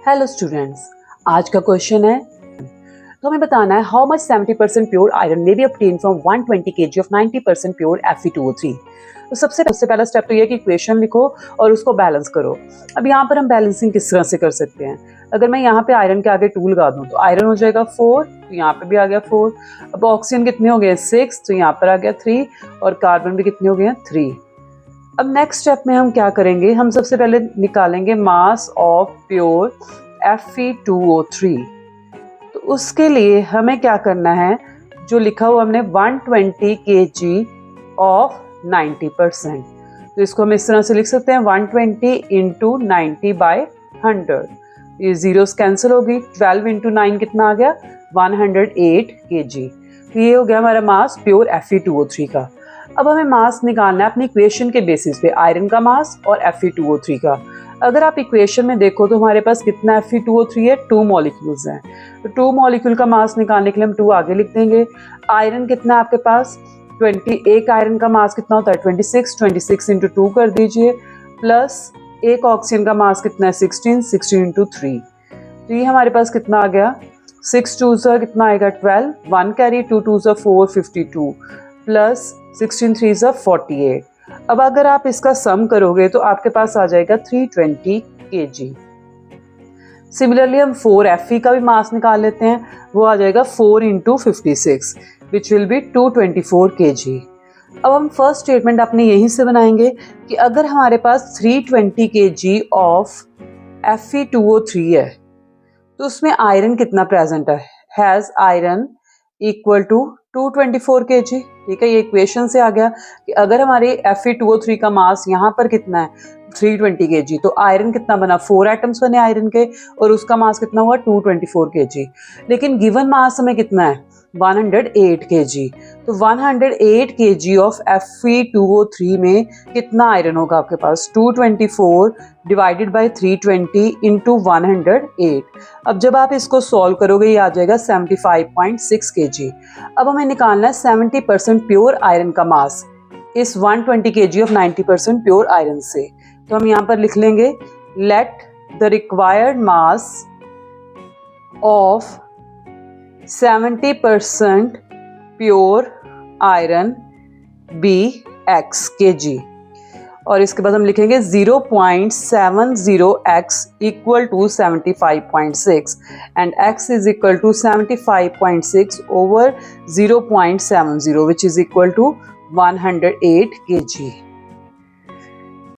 Hello students, आज का question है तो हमें बताना है how much 70% pure iron may be obtain from 120 kg of 90% pure Fe2O3। तो सबसे पहला स्टेप तो ये कि इक्वेशन लिखो और उसको बैलेंस करो। अब यहाँ पर हम बैलेंसिंग किस तरह से कर सकते हैं। अगर मैं यहाँ पे आयरन के आगे 2 लगा दूँ तो आयरन हो जाएगा 4, तो यहाँ पे भी आ गया 4। अब ऑक्सीजन कितने हो गए 6, तो यहाँ पर आ गया 3 और कार्बन भी कितने हो गए 3। अब नेक्स्ट स्टेप में हम क्या करेंगे, हम सबसे पहले निकालेंगे मास ऑफ प्योर Fe2O3। तो उसके लिए हमें क्या करना है, जो लिखा हुआ हमने 120 kg ऑफ 90%, तो इसको हम इस तरह से लिख सकते हैं 120 इंटू 90/100। ये जीरोस कैंसिल होगी, 12 इंटू 9 कितना आ गया 108 kg। तो ये हो गया हमारा मास प्योर Fe2O3 का। अब हमें मास निकालना है अपनी इक्वेशन के बेसिस पे, आयरन का मास और Fe2O3 का। अगर आप इक्वेशन में देखो तो हमारे पास कितना Fe2O3 है, 2 मॉलिक्यूल्स हैं। तो 2 मॉलिक्यूल का मास निकालने के लिए हम 2 आगे लिख देंगे। आयरन कितना है आपके पास 20, एक आयरन का मास कितना होता है 26 इंटू 2 कर दीजिए, प्लस एक ऑक्सीजन का मास कितना है 16 इंटू 3। तो ये हमारे पास कितना आ गया 6 2 कितना आएगा 12, 1 कैरी 2 2 4 52 प्लस 16 3 48। अब अगर आप इसका सम करोगे तो आपके पास आ जाएगा 320 kg। सिमिलरली हम 4Fe का भी मास निकाल लेते हैं, वो आ जाएगा 4 into 56 which will be 224 kg। अब हम फर्स्ट स्टेटमेंट अपने यहीं से बनाएंगे कि अगर हमारे पास 320 kg ऑफ Fe2O3 है तो उसमें आयरन कितना प्रेजेंट है, has iron equal to 224 kg। ठीक है, ये इक्वेशन से आ गया कि अगर हमारे Fe2O3 का मास यहाँ पर कितना है 320 kg, तो आयरन कितना बना 4 एटम्स बने आयरन के और उसका मास कितना हुआ 224 kg। लेकिन गिवन मास हमें कितना है 108 kg। तो 108 kg ऑफ Fe2O3 में कितना आयरन होगा आपके पास 224 डिवाइडेड बाय 320 इंटू 108। अब जब आप इसको सॉल्व करोगे ये आ जाएगा 75.6 kg। अब हमें निकालना है 70% प्योर आयरन का मास इस 120 kg ऑफ 90% प्योर आयरन से। तो हम यहाँ पर लिख लेंगे let the required mass of 70% pure iron be x kg, और इसके बाद हम लिखेंगे 0.70x equal to 75.6 and x is equal to 75.6 over 0.70 which is equal to 108 kg।